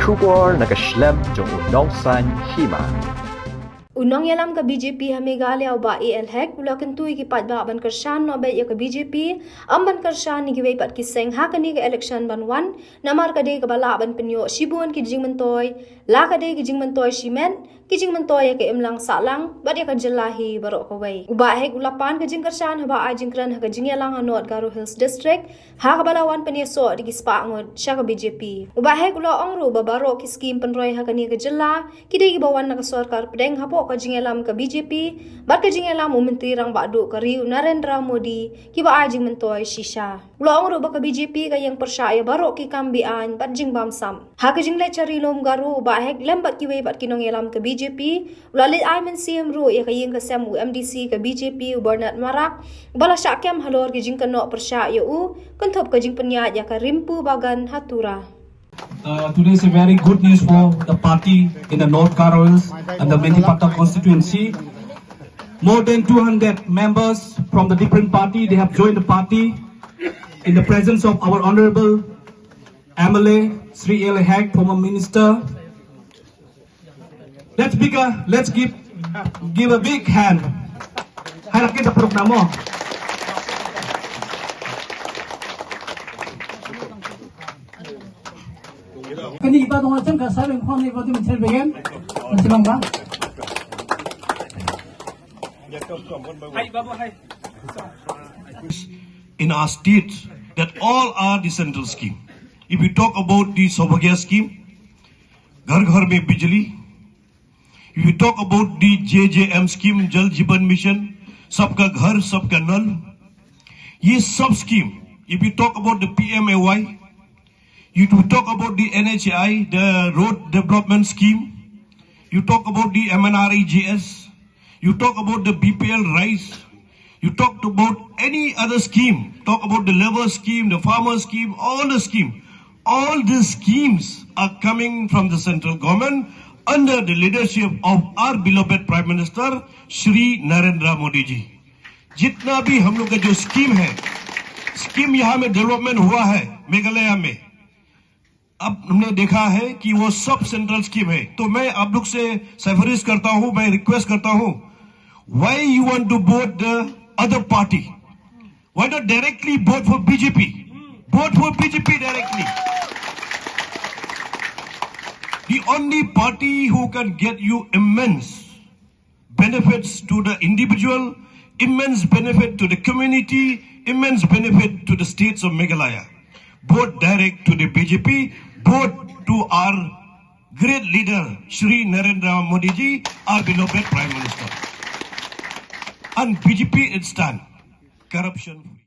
Shubor nakaslem jong unong san Hima. Unong yalam ka BJP ha Meghalaya ba AL hek ula kentui ki pat ba ban karshan no ba ya ka BJP amban karshan ni giwei pat ki seng ha kani ka election ban wan namar ka de ka bala ban penyo shibun ki jing mentoy la ka de ki jing mentoy shimen ki jing mentoy ya ka imlang salang ba ya ka jelahi baro ka wei uba hek ula pan ka jing karshan ha ba a jing kran ha ka jing yalang ha not Garo Hills district ha ka bala wan penyo so di ki Spah Ngut sha ka BJP uba hek ula ongru ba baro ki scheme penroy ha kani ka jela ki de ki bawan na ka sarkar pedeng ha po ka jingelam ka BJP bat ka jingelam menteri rang badu ka riu Narendra Modi ki ba ajing mentoy shisha ulong ro ba ka BJP ka yang persaya baro ki kambian bat jing bamsam ha ka jingle charilom garu ba hek lembat ki we bat kinong yelam ka BJP ulalit ai men CM ro ya ka yang ka sem MDC ka BJP Bernard Marak bala sya kem halor ki jing kano persaya u kenthop ka jing penya ya ka rimpu bagan hatura. Today is a very good news for the party in the North Garo Hills and the Mentipata constituency. More than 200 members from the different party, they have joined the party in the presence of our Honorable MLA, Sri L. Hag, former Minister. Let's give a big hand. Harap kita programo. Kani iba dong macam kasar yang kau ni kau tu mencari bagian macam mana? In our state, that all are the central scheme. If we talk about the Saubhagya scheme, Ghar Ghar Mein Bijli. If we talk about the JJM scheme, Jal Jeevan Mission, Sabka Ghar, Sabka Nal. Ye sub scheme. If we talk about the PMAY, you talk about the NHI, the road development scheme. You talk about the MNREGS. You talk about the BPL rice. You talked about any other scheme. Talk about the labor scheme, the farmer scheme, all the scheme. All these schemes are coming from the central government under the leadership of our beloved Prime Minister, Shri Narendra Modi ji. जितना भी हम लोग का जो स्कीम है, स्कीम यहाँ में डेवलपमेंट हुआ है मेघालय में, अब हमने देखा है कि वो सब सेंट्रल स्कीम है. तो मैं आप लोग से सफारिश करता हूं, मैं रिक्वेस्ट करता हूं, why you want to vote the other party? Why not directly vote for BJP? Vote for BJP directly. The only party who can get you immense benefits to the individual, immense benefit to the community, immense benefit to the states of Meghalaya. Vote direct to the BJP, vote to our great leader, Shri Narendra Modi ji, our beloved Prime Minister. And BJP is done. Corruption free.